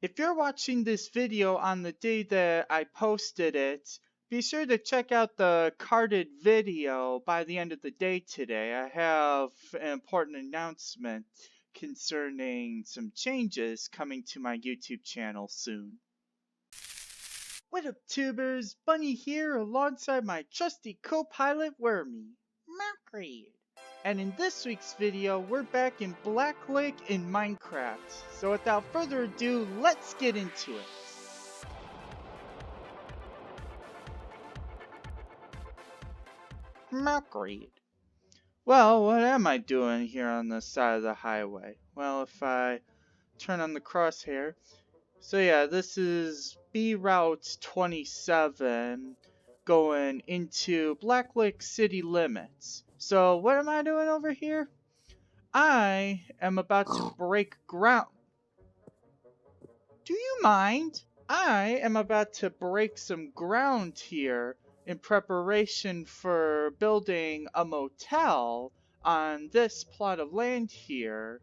If you're watching this video on the day that I posted it, be sure to check out the carded video by the end of the day today. I have an important announcement concerning some changes coming to my YouTube channel soon. What up, tubers? Bunny here alongside my trusty co-pilot Wormy, Mercury. And in this week's video, we're back in Black Lake in Minecraft. So without further ado, let's get into it. Mercury. Well, what am I doing here on the side of the highway? Well, if I turn on the crosshair. So yeah, this is B Route 27 going into Black Lake city limits. So what am I doing over here? I am about to break ground. Do you mind? I am about to break some ground here in preparation for building a motel on this plot of land here,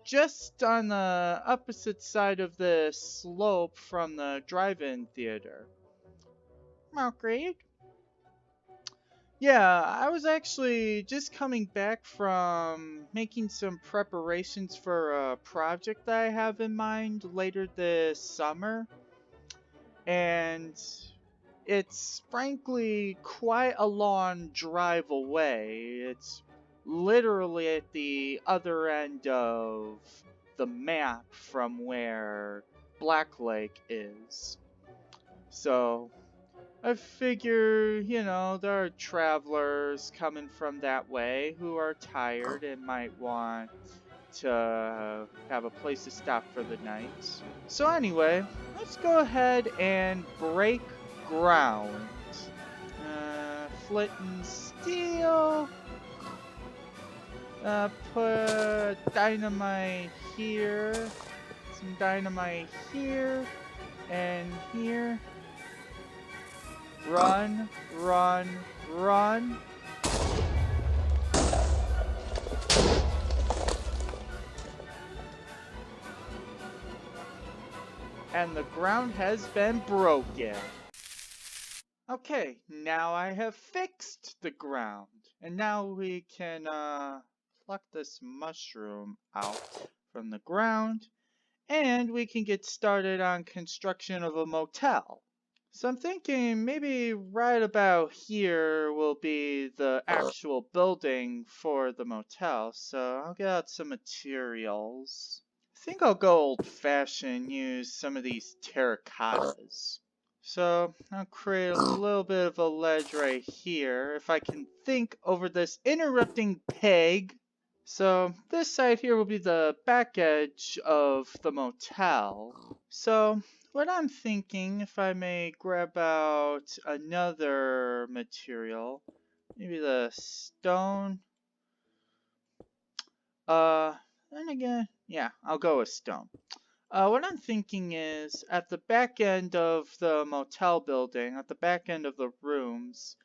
just on the opposite side of the slope from the drive-in theater. Great. Yeah, I was actually just coming back from making some preparations for a project that I have in mind later this summer. And it's frankly quite a long drive away. It's literally at the other end of the map from where Black Lake is. So I figure, there are travelers coming from that way who are tired and might want to have a place to stop for the night. So anyway, let's go ahead and break ground. Flint and steel. Put dynamite here. Some dynamite here. And here. Run, run, run. And the ground has been broken. Okay, now I have fixed the ground. And now we can pluck this mushroom out from the ground. And we can get started on construction of a motel. So I'm thinking maybe right about here will be the actual building for the motel. So I'll get out some materials. I think I'll go old-fashioned, use some of these terracottas. So I'll create a little bit of a ledge right here, if I can think over this interrupting peg. So this side here will be the back edge of the motel. So what I'm thinking, if I may grab out another material, maybe the stone. And again, yeah, I'll go with stone. What I'm thinking is, at the back end of the motel building, at the back end of the rooms,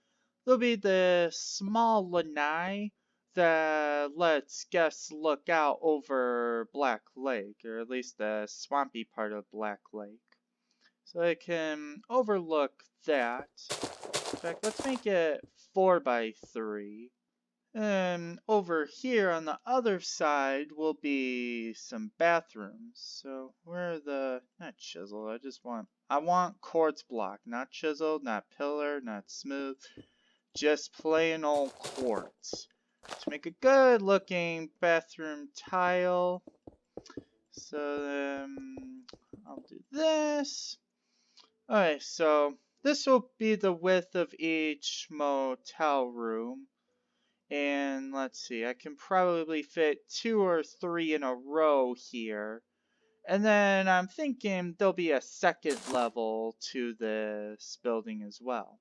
there'll be the small lanai that lets guests look out over Black Lake, or at least the swampy part of Black Lake. So I can overlook that. In fact, let's make it 4x3. And over here on the other side will be some bathrooms. So where are the, not chisel, I want quartz block, not chiseled, not pillar, not smooth, just plain old quartz. To make a good looking bathroom tile. So I'll do this. Alright, so this will be the width of each motel room. And let's see, I can probably fit 2 or 3 in a row here. And then I'm thinking there'll be a second level to this building as well.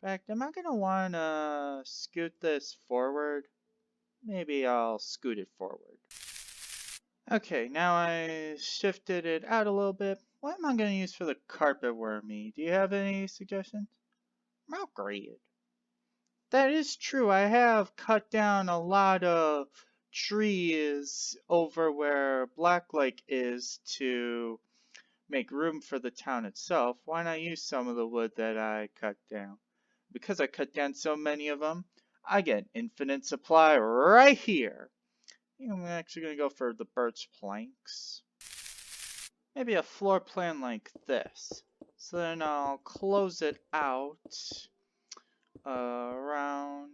In fact, am I going to want to scoot this forward? Maybe I'll scoot it forward. Okay, now I shifted it out a little bit. What am I going to use for the carpet wormy? Do you have any suggestions? Great. That is true. I have cut down a lot of trees over where Black Lake is to make room for the town itself, why not use some of the wood that I cut down? Because I cut down so many of them, I get infinite supply right here. I'm actually going to go for the birch planks. Maybe a floor plan like this. So then I'll close it out around.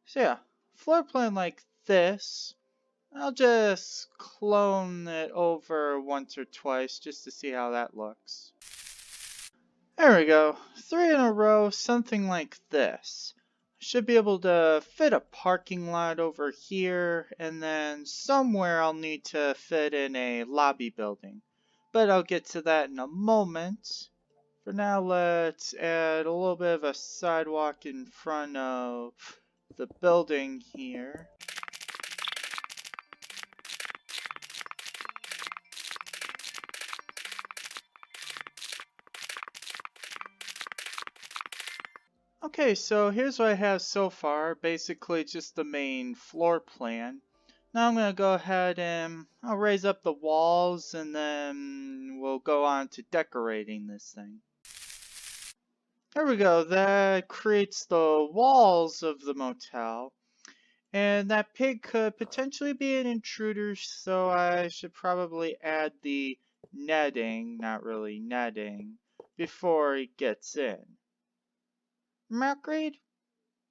So yeah, floor plan like this. I'll just clone it over once or twice just to see how that looks. There we go. 3 in a row, something like this. Should be able to fit a parking lot over here, and then somewhere I'll need to fit in a lobby building. But I'll get to that in a moment. For now, let's add a little bit of a sidewalk in front of the building here. Okay, so here's what I have so far. Basically just the main floor plan. Now I'm going to go ahead and I'll raise up the walls and then we'll go on to decorating this thing. There we go. That creates the walls of the motel. And that pig could potentially be an intruder, so I should probably add the netting, not really netting, before he gets in. Margaret?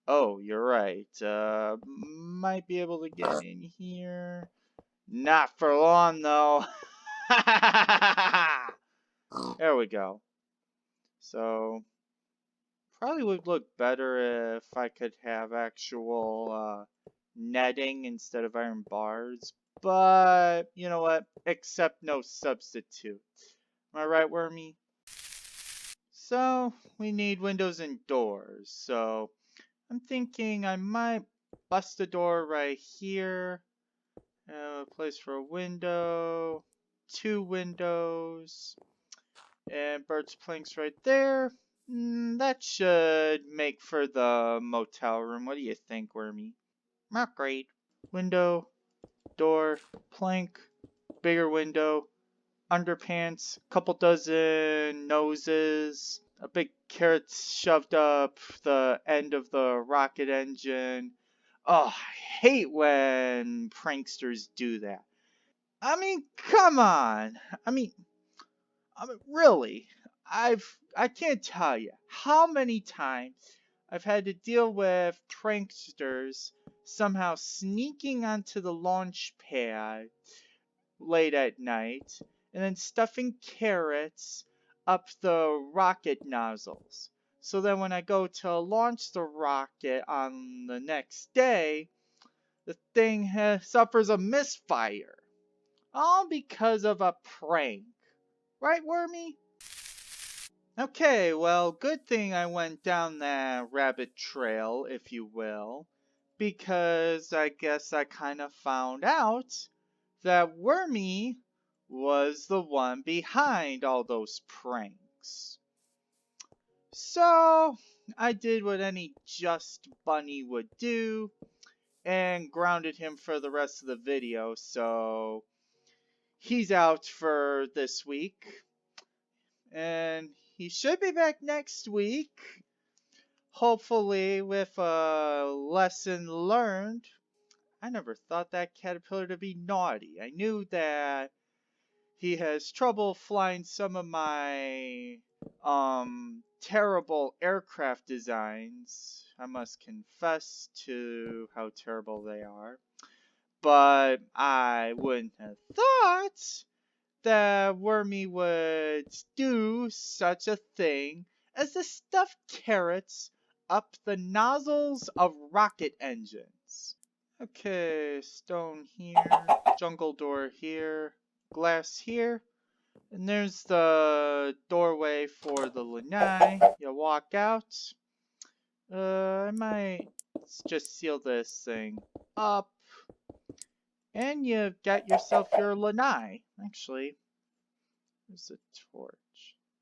Oh, you're right. Might be able to get in here. Not for long, though. There we go. So, probably would look better if I could have actual netting instead of iron bars. But, you know what? Accept no substitute. Am I right, Wormy? So, we need windows and doors. So, I'm thinking I might bust a door right here. A place for a window. 2 windows. And birch planks right there. That should make for the motel room. What do you think, Wormy? Not great. Window, door, plank, bigger window, underpants, couple dozen noses, a big carrot shoved up the end of the rocket engine. Oh, I hate when pranksters do that. I mean, come on. I mean, really. I can't tell you how many times I've had to deal with pranksters somehow sneaking onto the launch pad late at night and then stuffing carrots up the rocket nozzles. So then when I go to launch the rocket on the next day, the thing suffers a misfire. All because of a prank. Right, Wormy? Okay, well, good thing I went down that rabbit trail, if you will, because I guess I kind of found out that Wormy was the one behind all those pranks. So, I did what any just bunny would do and grounded him for the rest of the video, so he's out for this week. And he should be back next week, hopefully with a lesson learned. I never thought that caterpillar to be naughty. I knew that he has trouble flying some of my terrible aircraft designs. I must confess to how terrible they are. But I wouldn't have thought that Wormy would do such a thing as to stuff carrots up the nozzles of rocket engines. Okay, stone here, jungle door here, glass here, and there's the doorway for the lanai. You walk out. I might just seal this thing up. And you got yourself your lanai. Actually, there's a torch.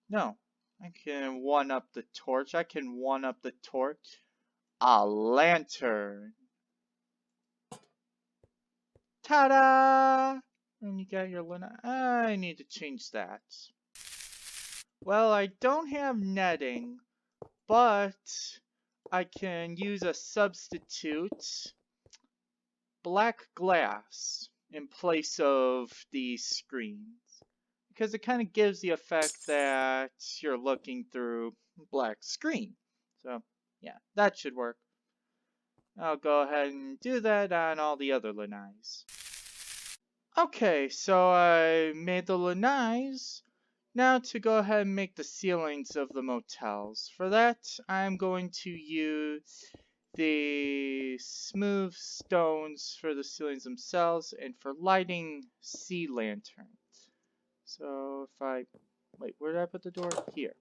No, I can one up the torch. I can one up the torch. A lantern. Ta-da! And you got your lanai. I need to change that. Well, I don't have netting, but I can use a substitute black glass in place of these screens. Because it kind of gives the effect that you're looking through black screen. So, yeah, that should work. I'll go ahead and do that on all the other lanais. Okay, so I made the lanais. Now to go ahead and make the ceilings of the motels. For that, I'm going to use the smooth stones for the ceilings themselves and for lighting sea lanterns. So if I, wait, where did I put the door? Here.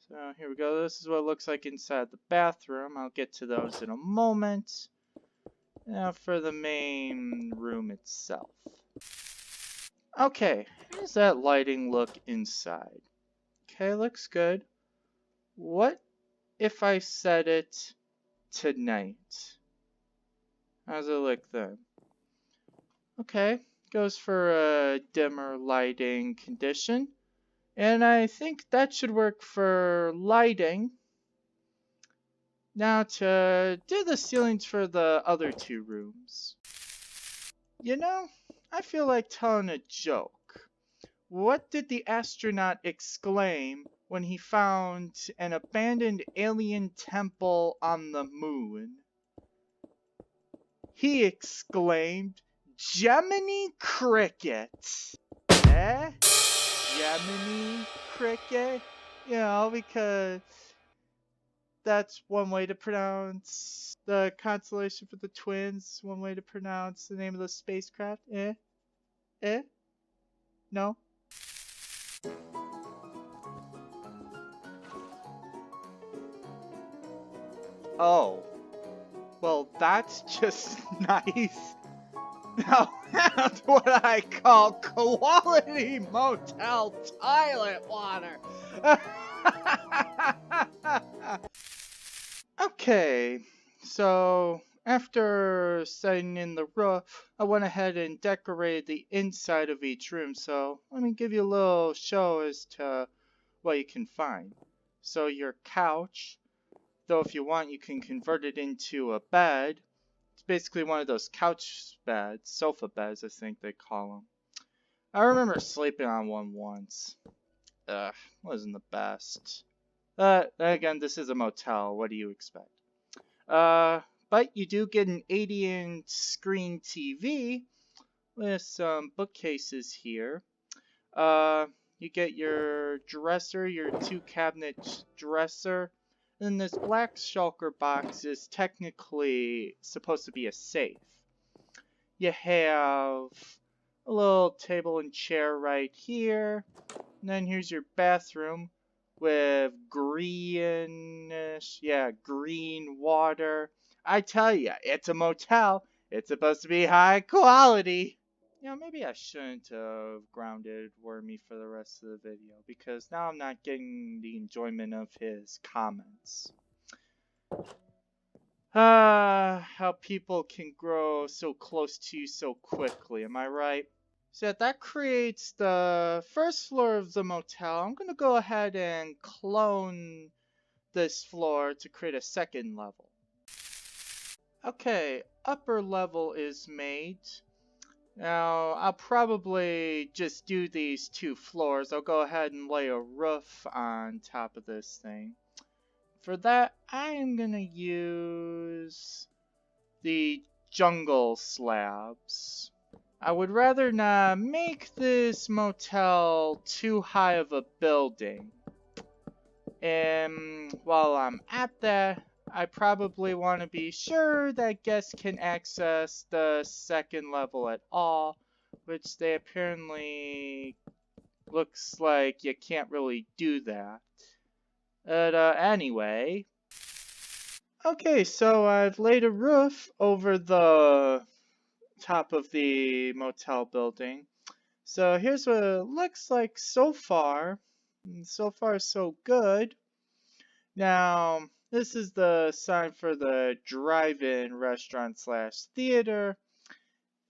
So here we go. This is what it looks like inside the bathroom. I'll get to those in a moment. Now for the main room itself. Okay, how does that lighting look inside? Okay, looks good. What if I set it to night? How's it look then? Okay, goes for a dimmer lighting condition. And I think that should work for lighting. Now to do the ceilings for the other two rooms. You know, I feel like telling a joke. What did the astronaut exclaim when he found an abandoned alien temple on the moon? He exclaimed, "Gemini Cricket!" Eh? Gemini Cricket? You know, because that's one way to pronounce the constellation for the twins, one way to pronounce the name of the spacecraft. Eh? Eh? No? Oh. Well, that's just nice. Now that's what I call quality motel toilet water. Okay, so after setting in the roof, I went ahead and decorated the inside of each room. So let me give you a little show as to what you can find. So your couch, though if you want you can convert it into a bed. It's basically one of those couch beds, sofa beds I think they call them. I remember sleeping on one once. Wasn't the best. Again, this is a motel. What do you expect? But you do get an 80-inch screen TV with some bookcases here. You get your dresser, your 2-cabinet dresser. And this black shulker box is technically supposed to be a safe. You have a little table and chair right here. And then here's your bathroom with greenish, green water. I tell ya, it's a motel. It's supposed to be high quality. You know, maybe I shouldn't have grounded Wormy for the rest of the video, because now I'm not getting the enjoyment of his comments. How people can grow so close to you so quickly, am I right? So that creates the first floor of the motel. I'm going to go ahead and clone this floor to create a second level. Okay, upper level is made. Now, I'll probably just do these 2 floors. I'll go ahead and lay a roof on top of this thing. For that, I am going to use the jungle slabs. I would rather not make this motel too high of a building. And while I'm at that, I probably want to be sure that guests can access the second level at all, which they apparently looks like you can't really do that. But anyway. Okay, so I've laid a roof over the top of the motel building. So here's what it looks like so far. So far, so good. Now, this is the sign for the drive-in restaurant slash theater.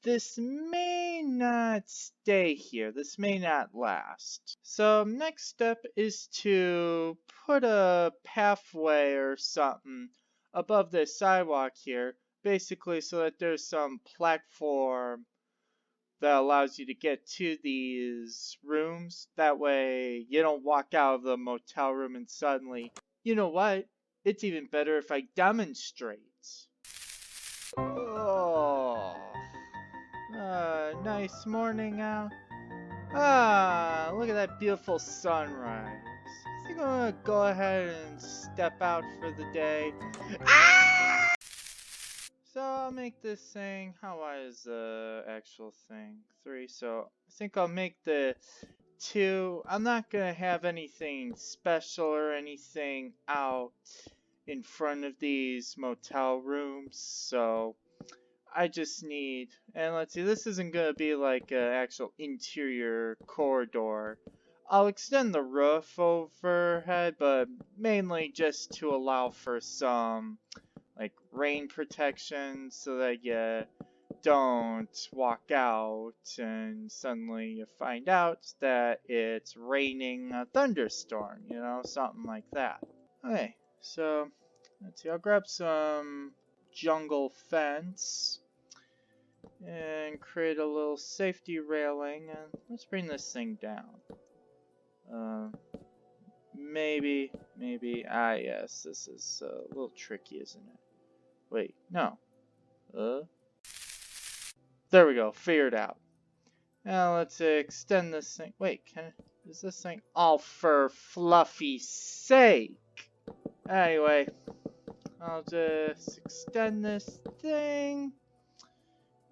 this may not stay here. This may not last. So next step is to put a pathway or something above the sidewalk here, basically so that there's some platform that allows you to get to these rooms. That way you don't walk out of the motel room and suddenly, you know what? It's even better if I demonstrate. Oh, nice morning out. Look at that beautiful sunrise. I think I'm gonna go ahead and step out for the day. Ah! So I'll make this thing. How wide is the actual thing? 3. So I think I'll make the 2. I'm not gonna have anything special or anything out in front of these motel rooms. So I just need, and let's see, this isn't going to be like an actual interior corridor. I'll extend the roof overhead, but mainly just to allow for some like rain protection so that you don't walk out and suddenly you find out that it's raining a thunderstorm, you know, something like that. Okay, so let's see, I'll grab some jungle fence and create a little safety railing, and let's bring this thing down. Maybe, yes, this is a little tricky, isn't it? Wait, no. There we go, figured out. Now let's extend this thing. Wait, is this thing? Oh, for fluffy sake! Anyway, I'll just extend this thing.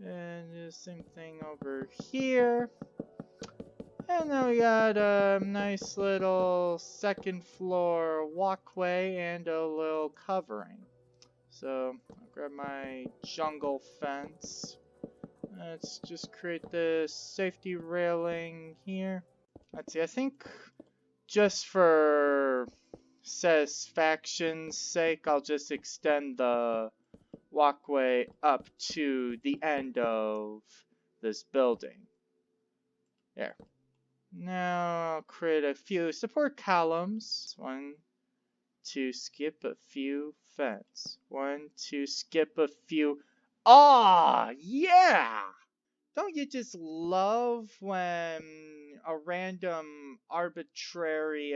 And do the same thing over here. And then we got a nice little second floor walkway and a little covering. So I'll grab my jungle fence. Let's just create this safety railing here. Let's see, I think just for satisfaction's sake, I'll just extend the walkway up to the end of this building. There. Now I'll create a few support columns. 1, 2, skip a few fence. 1, 2, skip a few. Ah, yeah! Don't you just love when a random arbitrary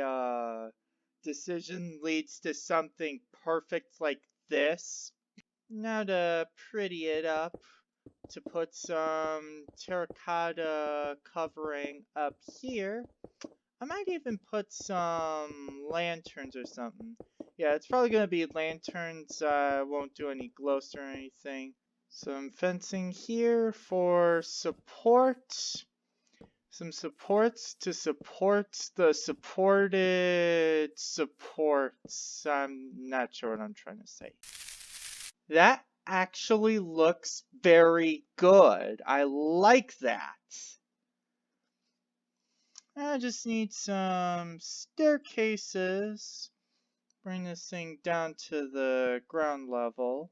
decision leads to something perfect like this? Now to pretty it up, to put some terracotta covering up here, I might even put some lanterns or something. Yeah, it's probably going to be lanterns. Won't do any glows or anything. Some fencing here for support. Some supports to support the supported supports. I'm not sure what I'm trying to say. That actually looks very good. I like that. I just need some staircases. Bring this thing down to the ground level.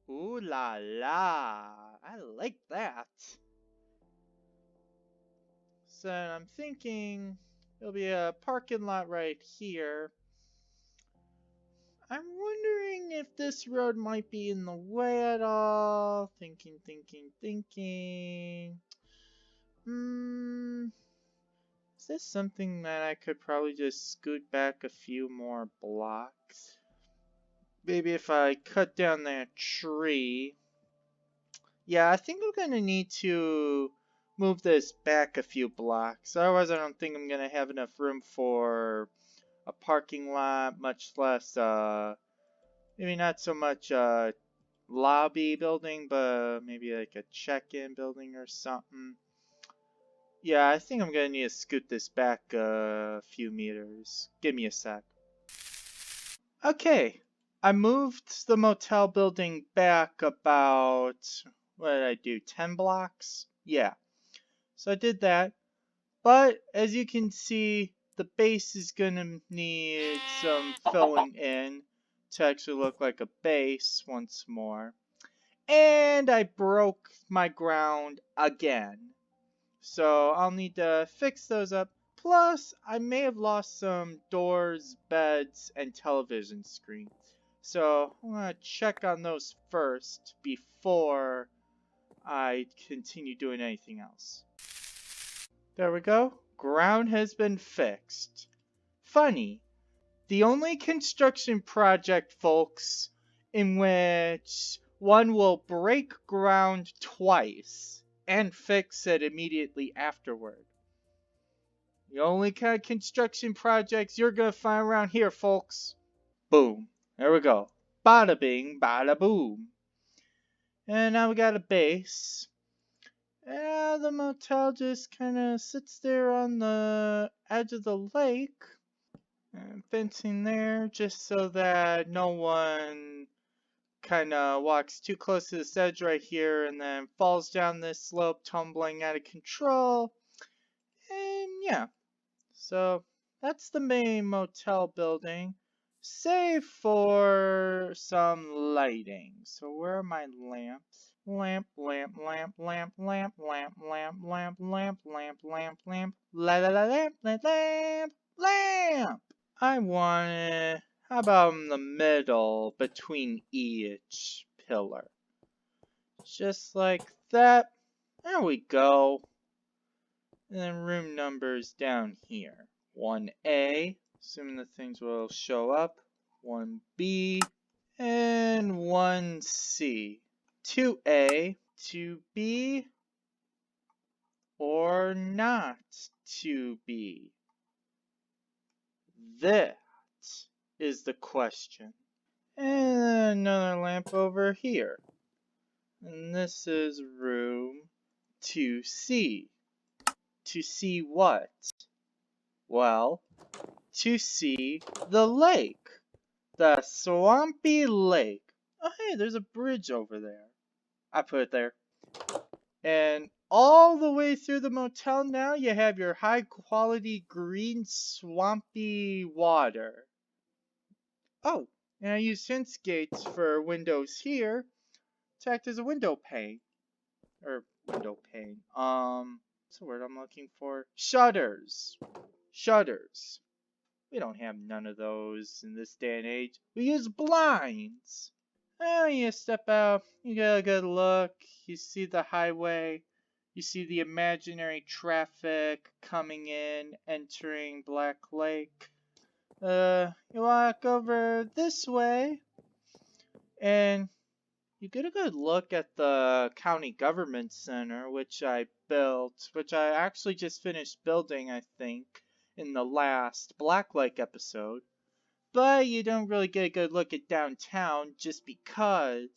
Ooh la la. I like that. So I'm thinking there'll be a parking lot right here. I'm wondering if this road might be in the way at all. Thinking. Is this something that I could probably just scoot back a few more blocks? Maybe if I cut down that tree. Yeah, I think I'm gonna need to move this back a few blocks. Otherwise, I don't think I'm gonna have enough room for a parking lot, much less, maybe not so much lobby building, but maybe like a check-in building or something. Yeah, I think I'm gonna need to scoot this back a few meters. Give me a sec. Okay, I moved the motel building back about, what did I do, 10 blocks? Yeah, so I did that. But as you can see, the base is gonna need some filling in to actually look like a base once more. And I broke my ground again. So I'll need to fix those up. Plus, I may have lost some doors, beds, and television screens. So I'm going to check on those first before I continue doing anything else. There we go. Ground has been fixed. Funny. The only construction project, folks, in which one will break ground twice and fix it immediately afterward. The only kind of construction projects you're going to find around here, folks. Boom. There we go. Bada bing, bada boom. And now we got a base. And the motel just kind of sits there on the edge of the lake. And fencing there just so that no one kind of walks too close to this edge right here and then falls down this slope, tumbling out of control. And yeah, so that's the main motel building, save for some lighting. So where are my lamps? Lamp, lamp, lamp, lamp, lamp, lamp, lamp, lamp, lamp, lamp, lamp, lamp, la la la lamp, lamp, lamp, lamp. I want it, how about in the middle between each pillar? Just like that. There we go. And then room numbers down here. 1A, assuming the things will show up. 1B, and 1C. 2A, 2B, or not 2B? That is the question. And another lamp over here. And this is room 2C. To see what? Well, to see the lake. The swampy lake. Oh hey, there's a bridge over there. I put it there. And all the way through the motel now, you have your high quality green swampy water. Oh, and I use fence gates for windows here to act as a window pane. Or window pane. What's the word I'm looking for? Shutters. Shutters. We don't have none of those in this day and age. We use blinds. Oh, you step out, you get a good look, you see the highway, you see the imaginary traffic coming in, entering Black Lake. You walk over this way, and you get a good look at the county government center, which I built, which I actually just finished building, I think, in the last Black Lake episode. But you don't really get a good look at downtown just because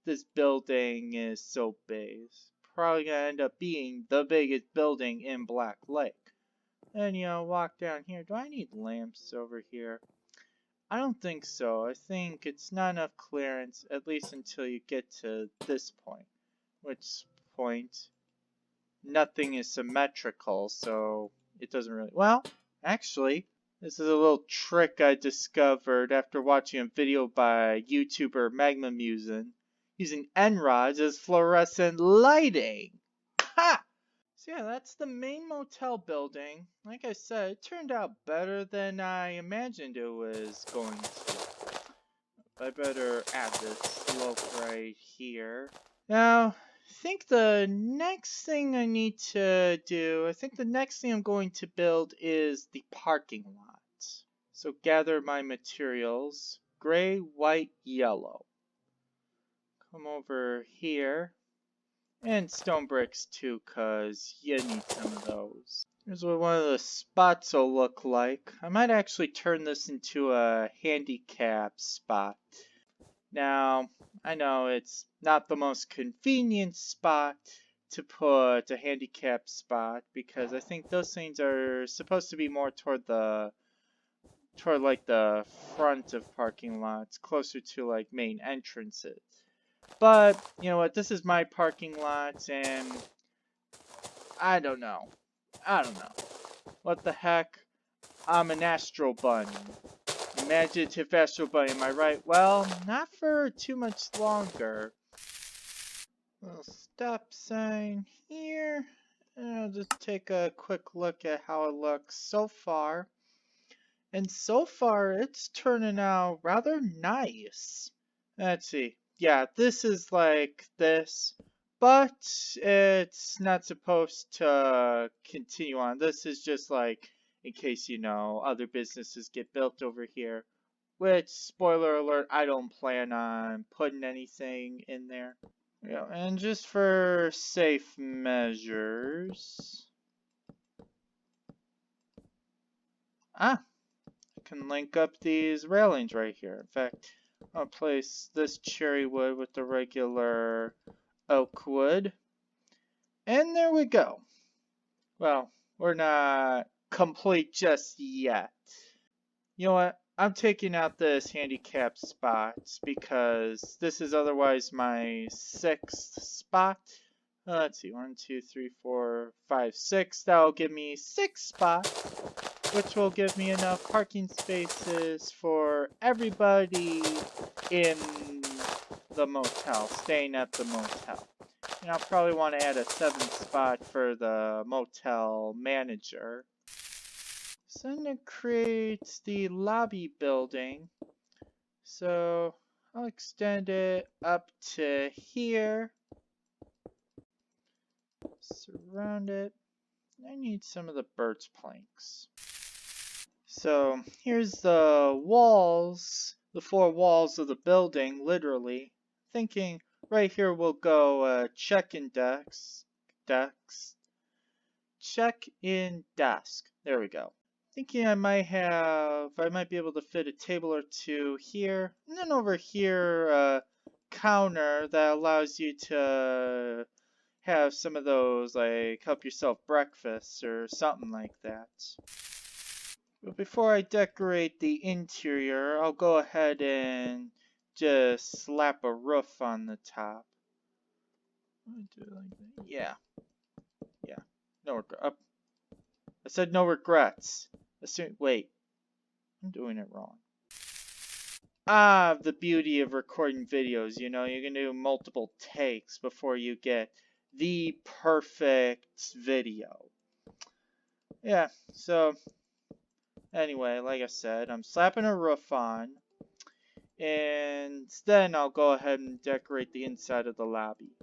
this building is so big. It's probably going to end up being the biggest building in Black Lake. And walk down here. Do I need lamps over here? I don't think so. I think it's not enough clearance, at least until you get to this point. Which point, nothing is symmetrical, so it doesn't really... Well, actually, this is a little trick I discovered after watching a video by YouTuber Magma Musin using N-rods as fluorescent lighting. Ha! So yeah, that's the main motel building. Like I said, it turned out better than I imagined it was going to. I better add this slope right here. Now, I think the next thing I need to do, I think the next thing I'm going to build is the parking lot. So gather my materials, gray, white, yellow. Come over here. And stone bricks too, cause you need some of those. Here's what one of the spots will look like. I might actually turn this into a handicap spot. Now, I know it's not the most convenient spot to put a handicap spot, because I think those things are supposed to be more toward like the front of parking lots, closer to like main entrances. But, you know what, this is my parking lot, and I don't know. What the heck? I'm an Astro Bunny. Imaginative Astro Bunny, am I right? Well, not for too much longer. Little stop sign here. And I'll just take a quick look at how it looks so far. And so far, it's turning out rather nice. Let's see. Yeah, this is like this, but it's not supposed to continue on. This is just like, in case you know, other businesses get built over here. Which, spoiler alert, I don't plan on putting anything in there. Yeah, and just for safe measures. I can link up these railings right here. In fact, I'll place this cherry wood with the regular oak wood. And there we go. Well, we're not complete just yet. You know what? I'm taking out this handicap spot because this is otherwise my 6th spot. Let's see, 1, 2, 3, 4, 5, 6. That'll give me 6 spots, which will give me enough parking spaces for everybody in the motel, staying at the motel. And I'll probably want to add a 7th spot for the motel manager. So I'm going to create the lobby building. So I'll extend it up to here. Surround it. I need some of the birch planks. So here's the walls, the 4 walls of the building, literally. Thinking right here we'll go check-in check-in desk. There we go. Thinking I might be able to fit a table or 2 here, and then over here a counter that allows you to have some of those, like, help yourself breakfast or something like that. But before I decorate the interior, I'll go ahead and just slap a roof on the top. Do it like that. Yeah. No I said no regrets. Wait, I'm doing it wrong. Ah, the beauty of recording videos, you know, you can do multiple takes before you get the perfect video. Yeah, so anyway, like I said, I'm slapping a roof on, and then I'll go ahead and decorate the inside of the lobby.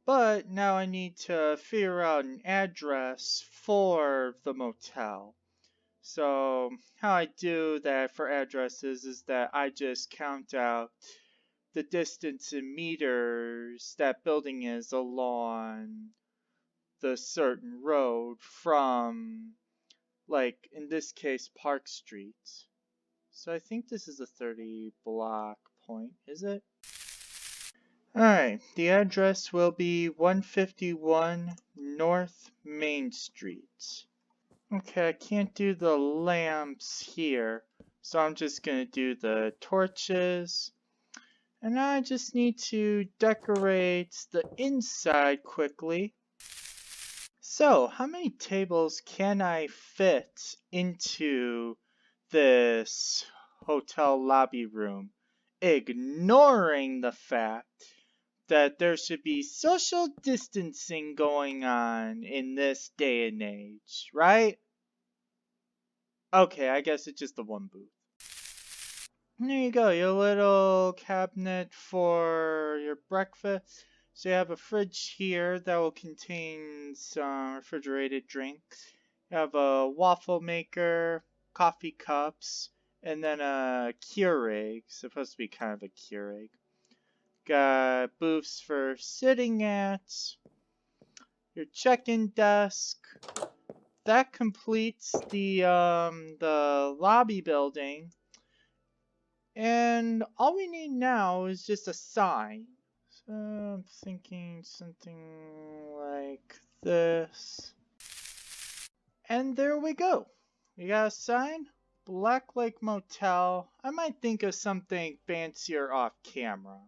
But now I need to figure out an address for the motel. So how I do that for addresses is that I just count out the distance in meters that building is along the certain road from, like, in this case, Park Street. So I think this is a 30 block point, is it? Alright, the address will be 151 North Main Street. Okay, I can't do the lamps here, so I'm just going to do the torches. And now I just need to decorate the inside quickly. So, how many tables can I fit into this hotel lobby room, ignoring the fact that there should be social distancing going on in this day and age, right? Okay, I guess it's just the one booth. And there you go, your little cabinet for your breakfast. So you have a fridge here that will contain some refrigerated drinks. You have a waffle maker, coffee cups, and then a Keurig, supposed to be kind of a Keurig. Got booths for sitting at, your check-in desk. That completes the lobby building. And all we need now is just a sign. So I'm thinking something like this. And there we go. We got a sign. Black Lake Motel. I might think of something fancier off camera.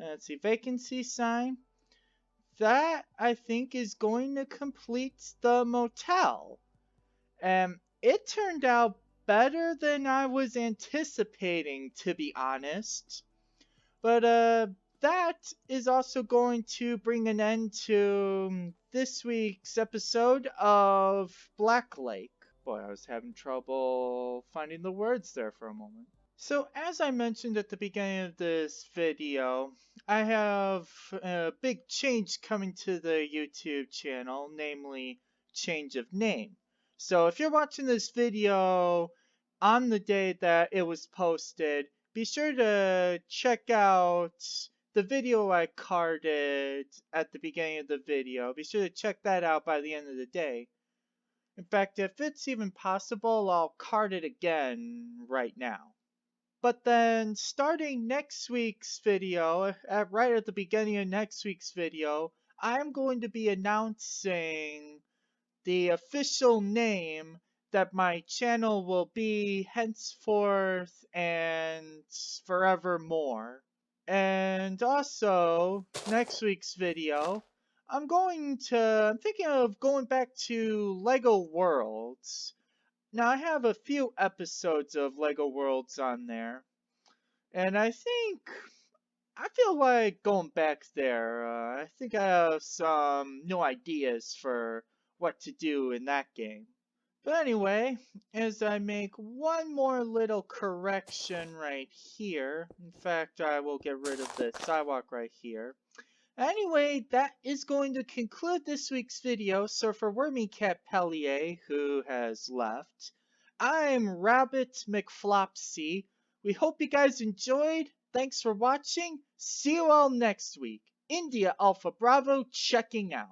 Let's see, vacancy sign. That, I think, is going to complete the motel. And it turned out better than I was anticipating, to be honest. But, that is also going to bring an end to this week's episode of Black Lake. Boy, I was having trouble finding the words there for a moment. So, as I mentioned at the beginning of this video, I have a big change coming to the YouTube channel, namely change of name. So, if you're watching this video on the day that it was posted, be sure to check out the video I carded at the beginning of the video. Be sure to check that out by the end of the day. In fact, if it's even possible, I'll card it again right now. But then starting next week's video, right at the beginning of next week's video, I'm going to be announcing the official name that my channel will be henceforth and forevermore. And also, next week's video, I'm thinking of going back to LEGO Worlds. Now, I have a few episodes of LEGO Worlds on there, and I feel like going back there. I think I have some new ideas for what to do in that game. But anyway, as I make one more little correction right here, in fact, I will get rid of the sidewalk right here. Anyway, that is going to conclude this week's video. So for Wormy Cat Pellier, who has left, I'm Rabbit McFlopsy. We hope you guys enjoyed. Thanks for watching. See you all next week. India Alpha Bravo checking out.